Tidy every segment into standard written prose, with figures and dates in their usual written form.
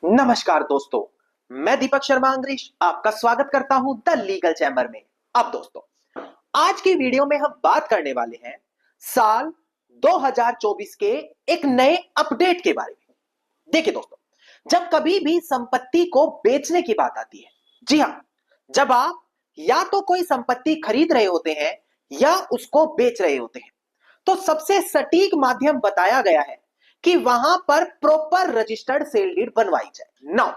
नमस्कार दोस्तों, मैं दीपक शर्मा अंग्रेज आपका स्वागत करता हूं द लीगल चैम्बर में। अब दोस्तों, आज की वीडियो में हम बात करने वाले हैं साल 2024 के एक नए अपडेट के बारे में। देखिए दोस्तों, जब कभी भी संपत्ति को बेचने की बात आती है, जी हां, जब आप या तो कोई संपत्ति खरीद रहे होते हैं या उसको बेच रहे होते हैं, तो सबसे सटीक माध्यम बताया गया है कि वहां पर प्रॉपर रजिस्टर्ड सेल डीड बनवाई जाए। नाउ,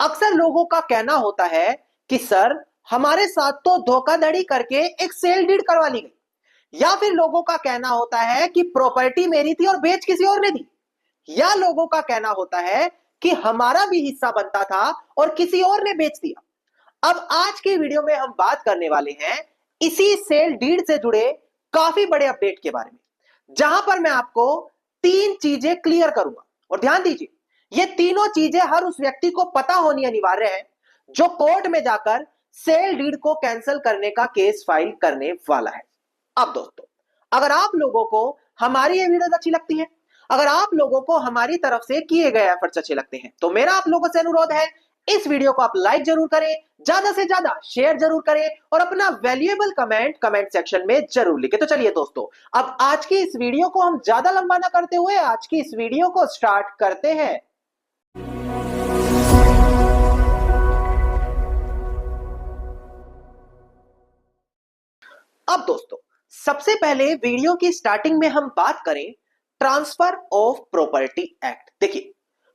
अक्सर लोगों का कहना होता है कि सर, हमारे साथ तो धोखाधड़ी करके एक सेल डीड करवा ली गई, या फिर लोगों का कहना होता है कि प्रॉपर्टी मेरी थी और बेच किसी और ने दी, या लोगों का कहना होता है कि हमारा भी हिस्सा बनता था और किसी और ने बेच दिया। अब आज की वीडियो में हम बात करने वाले हैं इसी सेल डीड से जुड़े काफी बड़े अपडेट के बारे में, जहां पर मैं आपको तीन चीजें क्लियर करूंगा। और ध्यान दीजिए, ये तीनों चीजें हर उस व्यक्ति को पता होनी अनिवार्य है जो कोर्ट में जाकर सेल डीड को कैंसिल करने का केस फाइल करने वाला है। अब दोस्तों, अगर आप लोगों को हमारी ये वीडियो अच्छी लगती है, अगर आप लोगों को हमारी तरफ से किए गए एफर्ट्स अच्छे लगते हैं, तो मेरा आप लोगों से अनुरोध है, इस वीडियो को आप लाइक जरूर करें, ज्यादा से ज्यादा शेयर जरूर करें और अपना वैल्यूएबल कमेंट सेक्शन में जरूर लिखें। तो चलिए दोस्तों, अब आज की इस वीडियो को हम ज्यादा लंबा ना करते हुए आज की इस वीडियो को स्टार्ट करते हैं। अब दोस्तों, सबसे पहले वीडियो की स्टार्टिंग में हम बात करें ट्रांसफर ऑफ प्रॉपर्टी एक्ट। देखिए,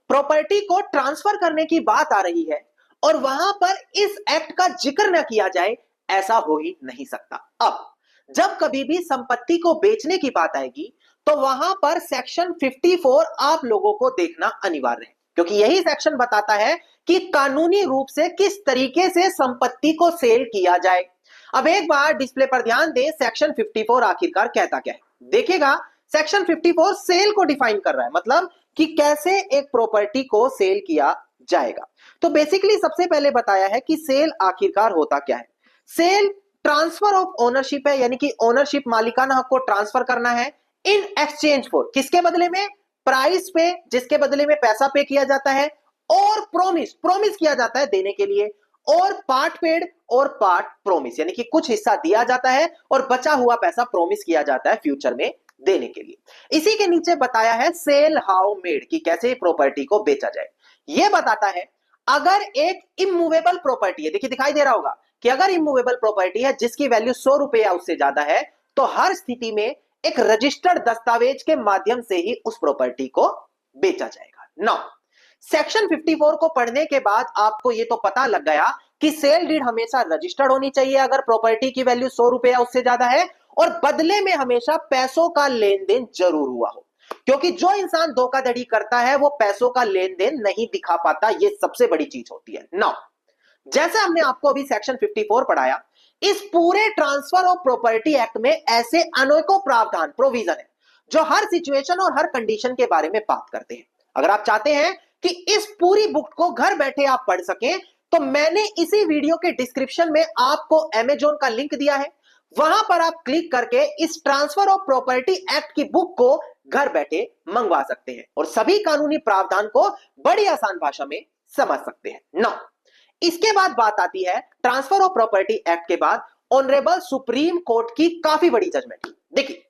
प्रॉपर्टी को ट्रांसफर करने की बात आ रही है और वहां पर इस एक्ट का जिक्र न किया जाए, ऐसा हो ही नहीं सकता। अब जब कभी भी संपत्ति को बेचने की बात आएगी तो वहां पर सेक्शन 54 आप लोगों को देखना अनिवार्य है, क्योंकि यही सेक्शन बताता है कि कानूनी रूप से किस तरीके से संपत्ति को सेल किया जाए। अब एक बार डिस्प्ले पर ध्यान दें, सेक्शन 54 आखिरकार कहता क्या है। देखिएगा, सेक्शन 54 सेल को डिफाइन कर रहा है, मतलब कि कैसे एक प्रॉपर्टी को सेल किया जाएगा। तो बेसिकली सबसे पहले बताया है कि सेल आखिरकार होता क्या है। सेल ट्रांसफर ऑफ ओनरशिप है, यानी कि ओनरशिप, मालिकाना हक को ट्रांसफर करना है इन एक्सचेंज फॉर, किसके बदले में? प्राइस पे, जिसके बदले में पैसा पे किया जाता है, और प्रोमिस किया जाता है देने के लिए, और पार्ट पेड और पार्ट प्रोमिस, यानी कि कुछ हिस्सा दिया जाता है और बचा हुआ पैसा प्रोमिस किया जाता है फ्यूचर में देने के लिए। इसी के नीचे बताया है सेल हाउ मेड, कि कैसे प्रॉपर्टी को बेचा जाए। यह बताता है अगर एक इमूवेबल प्रॉपर्टी है, देखिए दिखाई दे रहा होगा कि अगर इमूवेबल प्रॉपर्टी है जिसकी वैल्यू 100 रुपए या उससे ज्यादा है, तो हर स्थिति में एक रजिस्टर्ड दस्तावेज के माध्यम से ही उस प्रॉपर्टी को बेचा जाएगा। नाउ, सेक्शन 54 को पढ़ने के बाद आपको यह तो पता लग गया कि सेल डीड हमेशा रजिस्टर्ड होनी चाहिए अगर प्रॉपर्टी की वैल्यू 100 रुपए या उससे ज्यादा है, और बदले में हमेशा पैसों का लेन देन जरूर हुआ हो, क्योंकि जो इंसान धोखाधड़ी करता है वो पैसों का लेन देन नहीं दिखा पाता। ये सबसे बड़ी चीज होती है। नाउ, जैसे हमने आपको अभी सेक्शन 54 पढ़ाया, इस पूरे ट्रांसफर ऑफ प्रॉपर्टी एक्ट में ऐसे अनेकों प्रावधान, प्रोविजन है जो हर सिचुएशन और हर कंडीशन के बारे में बात करते हैं। अगर आप चाहते हैं कि इस पूरी बुक को घर बैठे आप पढ़ सकें, तो मैंने इसी वीडियो के डिस्क्रिप्शन में आपको अमेज़न का लिंक दिया है, वहां पर आप क्लिक करके इस ट्रांसफर ऑफ प्रॉपर्टी एक्ट की बुक को घर बैठे मंगवा सकते हैं और सभी कानूनी प्रावधान को बड़ी आसान भाषा में समझ सकते हैं। नाउ, इसके बाद बात आती है ट्रांसफर ऑफ प्रॉपर्टी एक्ट के बाद ऑनरेबल सुप्रीम कोर्ट की काफी बड़ी जजमेंट। देखिए,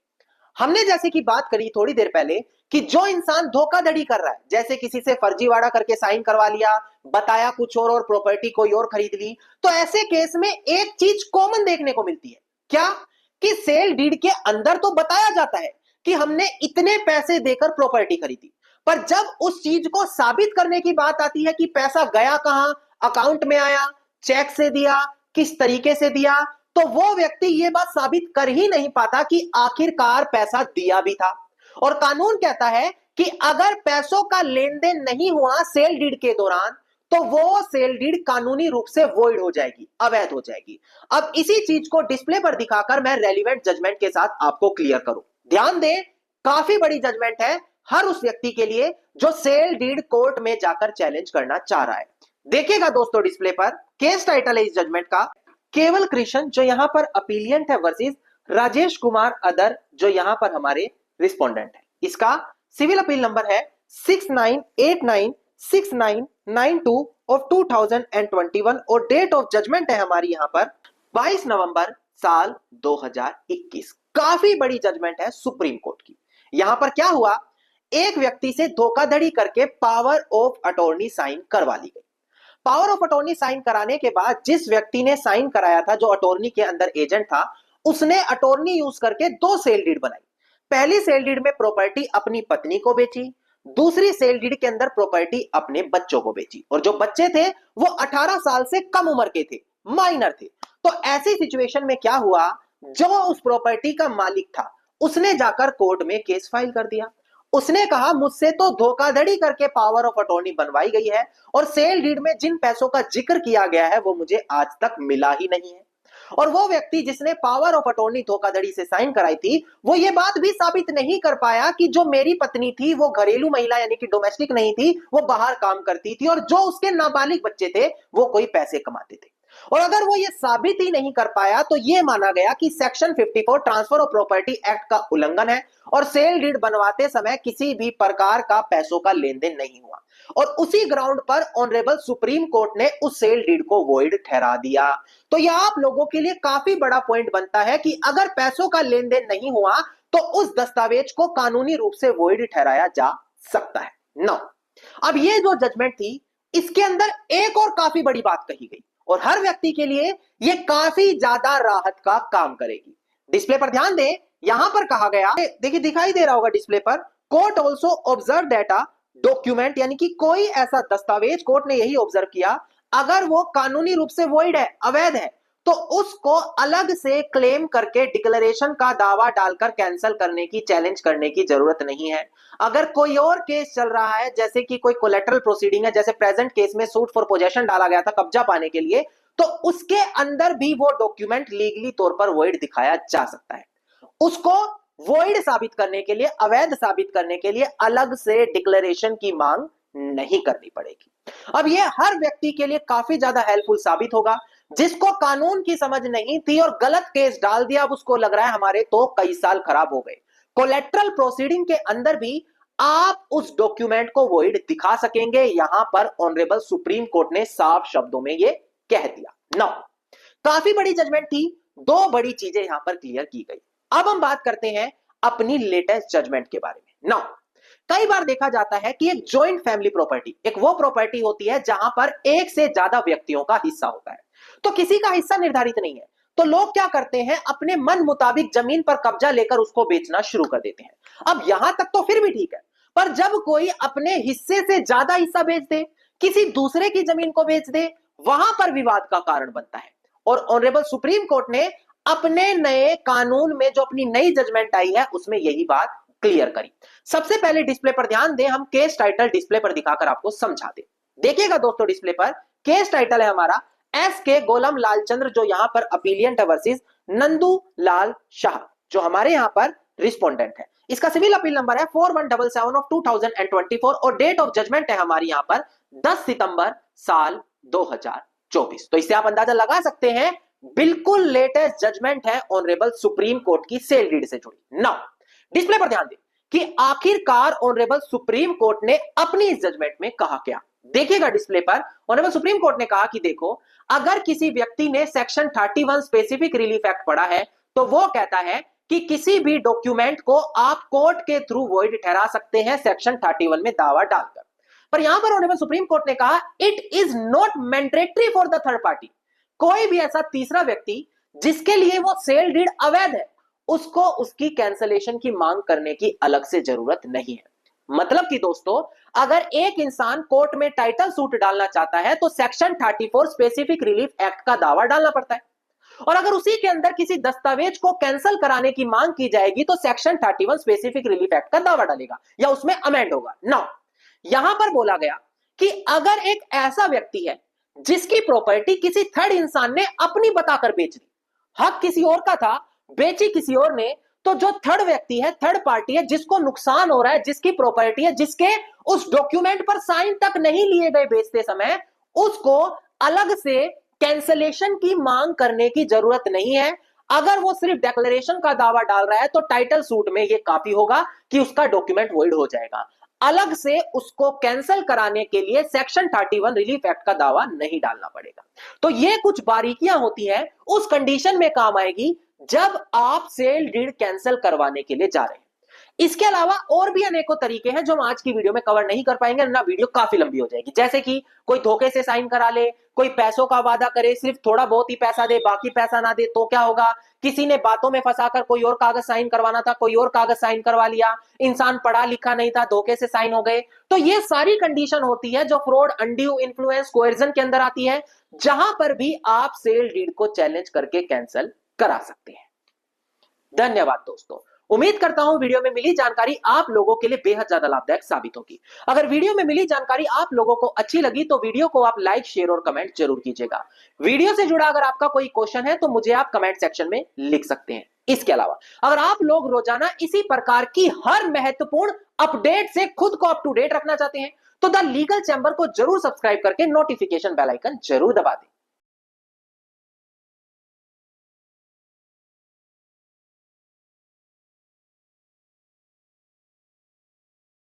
हमने जैसे कि बात करी थोड़ी देर पहले कि जो इंसान धोखाधड़ी कर रहा है, जैसे किसी से फर्जीवाड़ा करके साइन करवा लिया, बताया कुछ और प्रॉपर्टी कोई और खरीद ली, तो ऐसे केस में एक चीज कॉमन देखने को मिलती है, क्या? कि सेल डीड के अंदर तो बताया जाता है कि हमने इतने पैसे देकर प्रॉपर्टी खरीदी, पर जब उस चीज को साबित करने की बात आती है कि पैसा गया कहां, अकाउंट में आया, चेक से दिया, किस तरीके से दिया, तो वो व्यक्ति ये बात साबित कर ही नहीं पाता कि आखिरकार पैसा दिया भी था। और कानून कहता है कि अगर पैसों का लेन देन नहीं हुआ सेल डीड के दौरान, तो वो सेल डीड कानूनी रूप से वॉइड हो जाएगी, अवैध हो जाएगी। अब इसी चीज को डिस्प्ले पर दिखाकर मैं रेलिवेंट जजमेंट के साथ आपको क्लियर करूं। ध्यान दें, काफी बड़ी जजमेंट है हर उस व्यक्ति के लिए जो सेल डीड कोर्ट में जाकर चैलेंज करना चाह रहा है। देखिएगा दोस्तों, डिस्प्ले पर केस टाइटल है इस जजमेंट का, केवल कृष्ण जो यहां पर अपीलियंट है वर्सेस राजेश कुमार अदर जो यहां पर हमारे रिस्पोंडेंट है। इसका सिविल अपील नंबर है 6992 ऑफ 2021 और डेट ऑफ जजमेंट है हमारी यहां पर 22 नवंबर साल 2021। काफी बड़ी जजमेंट है सुप्रीम कोर्ट की। यहां पर क्या हुआ, एक व्यक्ति से धोखाधड़ी करके पावर ऑफ अटॉर्नी साइन करवा ली गई। पावर ऑफ अटॉर्नी साइन कराने के बाद जिस व्यक्ति ने साइन कराया था, जो अटॉर्नी के अंदर एजेंट था, उसने अटॉर्नी यूज करके दो सेल डीड बनाई। पहली सेल डीड में प्रॉपर्टी अपनी पत्नी को बेची, दूसरी सेल डीड के अंदर प्रॉपर्टी अपने बच्चों को बेची, और जो बच्चे थे वो 18 साल से कम उम्र के थे, माइनर थे। तो ऐसी सिचुएशन में क्या हुआ, जो उस प्रॉपर्टी का मालिक था उसने जाकर कोर्ट में केस फाइल कर दिया। उसने कहा मुझसे तो धोखाधड़ी करके पावर ऑफ अटॉर्नी बनवाई गई है और सेल डीड में जिन पैसों का जिक्र किया गया है वो मुझे आज तक मिला ही नहीं है। और वो व्यक्ति जिसने पावर ऑफ अटॉर्नी धोखाधड़ी से साइन कराई थी, वो ये बात भी साबित नहीं कर पाया कि जो मेरी पत्नी थी वो घरेलू महिला यानी कि डोमेस्टिक नहीं थी, वो बाहर काम करती थी, और जो उसके नाबालिग बच्चे थे वो कोई पैसे कमाते थे। और अगर वो ये साबित ही नहीं कर पाया तो ये माना गया कि section 54 transfer of property act का उल्लंघन है और सेल डीड बनवाते समय किसी भी प्रकार का पैसों का लेन देन नहीं हुआ। और उसी ग्राउंड पर ऑनरेबल सुप्रीम कोर्ट ने उस सेल डीड को वॉइड ठहरा दिया। तो यह आप लोगों के लिए काफी बड़ा पॉइंट बनता है कि अगर पैसों का लेन देन नहीं हुआ तो उस दस्तावेज को कानूनी रूप से वॉइड ठहराया जा सकता है। नौ, अब ये जो जजमेंट थी इसके अंदर एक और काफी बड़ी बात कही गई और हर व्यक्ति के लिए ये काफी ज्यादा राहत का काम करेगी। डिस्प्ले पर ध्यान दें, यहां पर कहा गया, देखिए दिखाई दे रहा होगा डिस्प्ले पर, court also observe data document, यानी कि कोई ऐसा दस्तावेज, कोर्ट ने यही ऑब्जर्व किया, अगर वो कानूनी रूप से वॉइड है, अवैध है, तो उसको अलग से क्लेम करके डिक्लेरेशन का दावा डालकर कैंसिल करने की, चैलेंज करने की जरूरत नहीं है। अगर कोई और केस चल रहा है, जैसे कि कोई कोलेटरल प्रोसीडिंग है, जैसे प्रेजेंट केस में सूट फॉर पोजेशन डाला गया था कब्जा पाने के लिए, तो उसके अंदर भी वो डॉक्यूमेंट लीगली तौर पर वॉइड दिखाया जा सकता है। उसको वॉइड साबित करने के लिए, अवैध साबित करने के लिए अलग से डिक्लेरेशन की मांग नहीं करनी पड़ेगी। अब यह हर व्यक्ति के लिए काफी ज्यादा हेल्पफुल साबित होगा, जिसको कानून की समझ नहीं थी और गलत केस डाल दिया, अब उसको लग रहा है हमारे तो कई साल खराब हो गए। कोलेटरल प्रोसीडिंग के अंदर भी आप उस डॉक्यूमेंट को वॉइड दिखा सकेंगे, यहां पर ऑनरेबल सुप्रीम कोर्ट ने साफ शब्दों में यह कह दिया। नौ, काफी बड़ी जजमेंट थी, दो बड़ी चीजें यहां पर क्लियर की गई। अब हम बात करते हैं अपनी लेटेस्ट जजमेंट के बारे में। नौ, कई बार देखा जाता है कि एक जॉइंट फैमिली प्रॉपर्टी एक वो प्रॉपर्टी होती है जहां पर एक से ज्यादा व्यक्तियों का हिस्सा होता है, तो किसी का हिस्सा निर्धारित नहीं है, तो लोग क्या करते हैं, अपने मन मुताबिक जमीन पर कब्जा लेकर उसको बेचना शुरू कर देते हैं। अब यहां तक तो फिर भी ठीक है, पर जब कोई अपने हिस्से से ज्यादा हिस्सा बेच दे, किसी दूसरे की जमीन को बेच दे, वहां पर विवाद का कारण बनता है। और ऑनरेबल सुप्रीम कोर्ट ने अपने नए कानून में, जो अपनी नई जजमेंट आई है, उसमें यही बात क्लियर करी। सबसे पहले डिस्प्ले पर ध्यान दें, हम केस टाइटल डिस्प्ले पर दिखाकर आपको समझा दें। देखिएगा दोस्तों, डिस्प्ले पर केस टाइटल है हमारा एस के गोलम लाल चंद्र, जो यहां पर अपीलियंट है, वर्सेस नंदू लाल शाह, जो हमारे यहां पर रिस्पोंडेंट है। इसका सिविल अपील नंबर है 4177 ऑफ 2024 और डेट ऑफ जजमेंट है हमारी यहां पर 10 सितंबर साल 2024। तो इससे आप अंदाजा लगा सकते हैं, बिल्कुल लेटेस्ट जजमेंट है ऑनरेबल सुप्रीम कोर्ट की सेल डीड से जुड़ी। नाउ डिस्प्ले पर ध्यान दें कि आखिरकार ऑनरेबल सुप्रीम कोर्ट ने अपनी इस जजमेंट में कहा क्या। देखिएगा डिस्प्ले पर, ऑनरेबल सुप्रीम कोर्ट ने कहा कि देखो, अगर किसी व्यक्ति ने सेक्शन 31 स्पेसिफिक रिलीफ एक्ट पढ़ा है, तो वो कहता है कि किसी भी डॉक्यूमेंट को आप कोर्ट के थ्रू वॉइड ठहरा सकते हैं सेक्शन 31 में दावा डालकर। पर यहां पर ऑनरेबल सुप्रीम कोर्ट ने कहा it is not mandatory for the third party. कोई भी ऐसा तीसरा व्यक्ति जिसके लिए वो सेल डीड अवैध है, उसको उसकी कैंसलेशन की मांग करने की अलग से जरूरत नहीं है। मतलब कि दोस्तों, अगर एक इंसान कोर्ट में टाइटल सूट डालना चाहता है तो सेक्शन 34 स्पेसिफिक रिलीफ एक्ट का दावा डालना पड़ता है, और अगर उसी के अंदर किसी दस्तावेज को कैंसिल कराने की मांग की जाएगी तो सेक्शन 31 स्पेसिफिक रिलीफ एक्ट का दावा डालेगा या उसमें अमेंड होगा। नाउ यहां पर बोला गया कि अगर एक ऐसा व्यक्ति है जिसकी प्रॉपर्टी किसी थर्ड इंसान ने अपनी बताकर बेच दी, हक किसी और का था, बेची किसी और ने, तो जो थर्ड व्यक्ति है, थर्ड पार्टी है, जिसको नुकसान हो रहा है, जिसकी प्रॉपर्टी है, जिसके उस डॉक्यूमेंट पर साइन तक नहीं लिए गए बेचते समय, उसको अलग से कैंसलेशन की मांग करने की जरूरत नहीं है। अगर वो सिर्फ डिक्लेरेशन का दावा डाल रहा है तो टाइटल सूट में ये काफी होगा कि उसका डॉक्यूमेंट वॉइड हो जाएगा। अलग से उसको कैंसिल कराने के लिए सेक्शन 31 रिलीफ एक्ट का दावा नहीं डालना पड़ेगा। तो ये कुछ बारीकियां होती हैं, उस कंडीशन में काम आएगी जब आप सेल डीड कैंसिल करवाने के लिए जा रहे हैं। इसके अलावा और भी अनेकों तरीके हैं जो हम आज की वीडियो में कवर नहीं कर पाएंगे, ना वीडियो काफी लंबी हो जाएगी। जैसे कि कोई धोखे से साइन करा ले, कोई पैसों का वादा करे, सिर्फ थोड़ा बहुत ही पैसा दे बाकी पैसा ना दे तो क्या होगा, किसी ने बातों में फंसाकर कोई और कागज साइन करवाना था, कोई और कागज साइन करवा लिया, इंसान पढ़ा लिखा नहीं था, धोखे से साइन हो गए। तो ये सारी कंडीशन होती है जो फ्रॉड, अनड्यू इन्फ्लुएंस, कोएर्जन के अंदर आती है, जहां पर भी आप सेल डीड को चैलेंज करके कैंसिल करा सकते हैं। धन्यवाद दोस्तों, उम्मीद करता हूं वीडियो में मिली जानकारी आप लोगों के लिए बेहद ज्यादा लाभदायक साबित होगी। अगर वीडियो में मिली जानकारी आप लोगों को अच्छी लगी तो वीडियो को आप लाइक, शेयर और कमेंट जरूर कीजिएगा। वीडियो से जुड़ा अगर आपका कोई क्वेश्चन है तो मुझे आप कमेंट सेक्शन में लिख सकते हैं। इसके अलावा अगर आप लोग रोजाना इसी प्रकार की हर महत्वपूर्ण अपडेट से खुद को अप टू डेट रखना चाहते हैं तो द लीगल चैंबर को जरूर सब्सक्राइब करके नोटिफिकेशन बेल आइकन जरूर दबा दें।